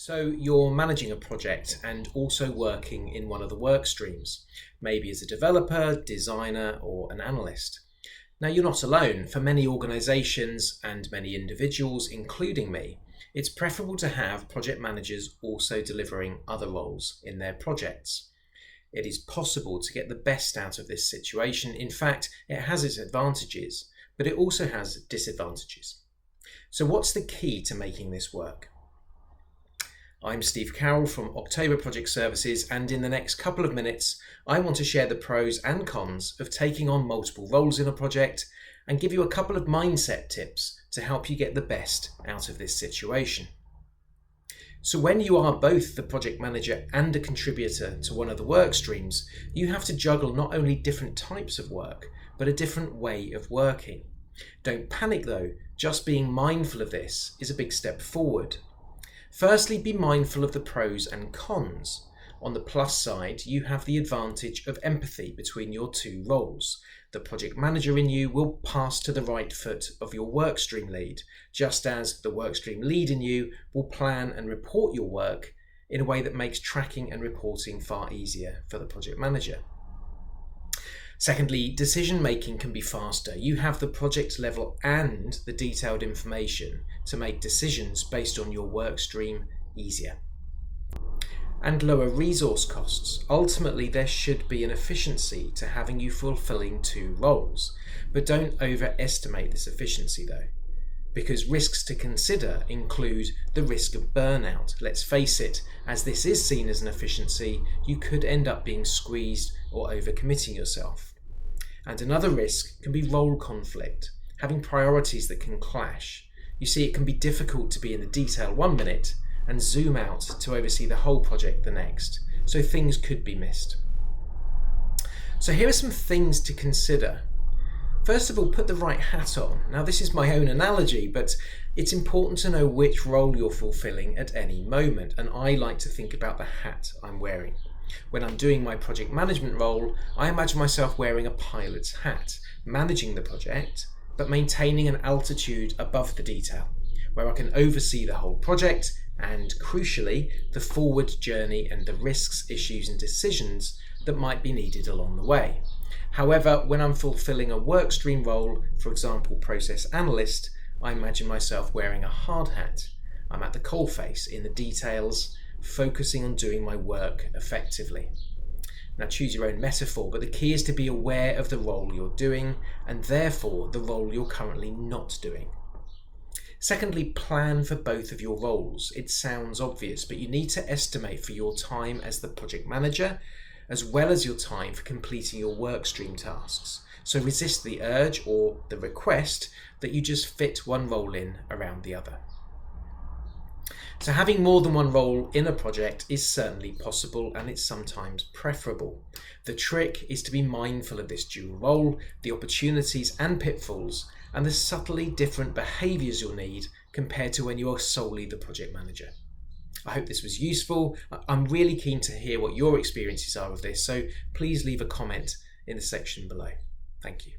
So you're managing a project and also working in one of the work streams, maybe as a developer, designer, or an analyst. Now you're not alone. For many organizations and many individuals, including me, it's preferable to have project managers also delivering other roles in their projects. It is possible to get the best out of this situation. In fact, it has its advantages, but it also has disadvantages. So what's the key to making this work? I'm Steve Carroll from October Project Services, and in the next couple of minutes, I want to share the pros and cons of taking on multiple roles in a project and give you a couple of mindset tips to help you get the best out of this situation. So when you are both the project manager and a contributor to one of the work streams, you have to juggle not only different types of work, but a different way of working. Don't panic though, just being mindful of this is a big step forward. Firstly, be mindful of the pros and cons. On the plus side, you have the advantage of empathy between your two roles. The project manager in you will pass to the right foot of your workstream lead, just as the workstream lead in you will plan and report your work in a way that makes tracking and reporting far easier for the project manager. Secondly, decision making can be faster. You have the project level and the detailed information to make decisions based on your work stream easier. And lower resource costs. Ultimately, there should be an efficiency to having you fulfilling two roles, but don't overestimate this efficiency though, because risks to consider include the risk of burnout. Let's face it, as this is seen as an efficiency, you could end up being squeezed or overcommitting yourself. And another risk can be role conflict, having priorities that can clash. You see, it can be difficult to be in the detail 1 minute and zoom out to oversee the whole project the next, so things could be missed. So here are some things to consider. First of all, put the right hat on. Now this is my own analogy, but it's important to know which role you're fulfilling at any moment, and I like to think about the hat I'm wearing. When I'm doing my project management role, I imagine myself wearing a pilot's hat, managing the project, but maintaining an altitude above the detail, where I can oversee the whole project and, crucially, the forward journey and the risks, issues and decisions that might be needed along the way. However, when I'm fulfilling a workstream role, for example, process analyst, I imagine myself wearing a hard hat. I'm at the coalface in the details, focusing on doing my work effectively. Now choose your own metaphor, but the key is to be aware of the role you're doing and therefore the role you're currently not doing. Secondly, plan for both of your roles. It sounds obvious, but you need to estimate for your time as the project manager as well as your time for completing your workstream tasks. So resist the urge or the request that you just fit one role in around the other. So having more than one role in a project is certainly possible, and it's sometimes preferable. The trick is to be mindful of this dual role, the opportunities and pitfalls, and the subtly different behaviours you'll need compared to when you're solely the project manager. I hope this was useful. I'm really keen to hear what your experiences are of this, so please leave a comment in the section below. Thank you.